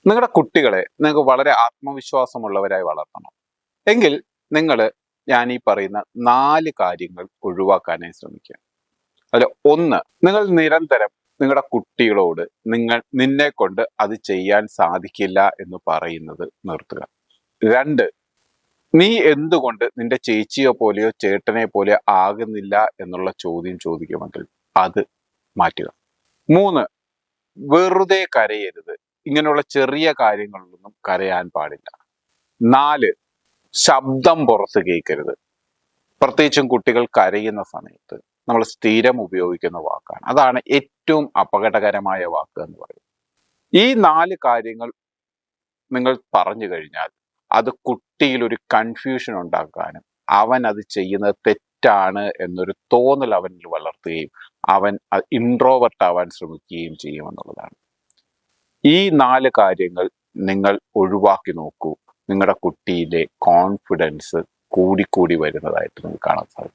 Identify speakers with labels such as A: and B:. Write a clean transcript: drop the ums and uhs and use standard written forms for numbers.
A: നിങ്ങളുടെ കുട്ടികളെ നിങ്ങൾക്ക് വളരെ ആത്മവിശ്വാസമുള്ളവരായി വളർത്തണം എങ്കിൽ നിങ്ങൾ ഞാൻ ഈ പറയുന്ന 4 കാര്യങ്ങൾ ഒഴിവാക്കാനായി ശ്രമിക്കുക. അതിൽ ഒന്ന്, നിങ്ങൾ നിരന്തരം നിങ്ങളുടെ കുട്ടികളോട് നിന്നെ കൊണ്ട് അത് ചെയ്യാൻ സാധിക്കില്ല എന്ന് പറയുന്നത് നിർത്തുക. 2, നീ എന്തുകൊണ്ട് നിന്റെ ചേച്ചിയോ പോലെയോ ചേട്ടനെ പോലെയോ ആകുന്നില്ല എന്നുള്ള ചോദ്യം ചോദിക്കുമെങ്കിൽ അത് മാറ്റുക. 3, വെറുതെ കരയരുത്. ഇങ്ങനെയുള്ള ചെറിയ കാര്യങ്ങളിലൊന്നും കരയാൻ പാടില്ല. 4, ശബ്ദം പുറത്ത് കേൾക്കരുത്. പ്രത്യേകിച്ചും കുട്ടികൾ കരയുന്ന സമയത്ത് നമ്മൾ സ്ഥിരം ഉപയോഗിക്കുന്ന വാക്കാണ്. അതാണ് ഏറ്റവും അപകടകരമായ വാക്ക് എന്ന് പറയുന്നത്. ഈ 4 കാര്യങ്ങൾ നിങ്ങൾ പറഞ്ഞു കഴിഞ്ഞാൽ അത് കുട്ടിയിൽ ഒരു കൺഫ്യൂഷൻ ഉണ്ടാക്കാനും അവൻ അത് ചെയ്യുന്നത് തെറ്റാണ് എന്നൊരു തോന്നൽ അവനിൽ വളർത്തുകയും അവൻ ഇൻട്രോവേർട്ട് ആവാൻ ശ്രമിക്കുകയും ചെയ്യുമെന്നുള്ളതാണ്. ഈ 4 കാര്യങ്ങൾ നിങ്ങൾ ഒഴിവാക്കി നോക്കൂ. നിങ്ങളുടെ കുട്ടിയിലെ കോൺഫിഡൻസ് കൂടിക്കൂടി വരുന്നതായിട്ട് നിങ്ങൾക്ക് കാണാൻ സാധിക്കും.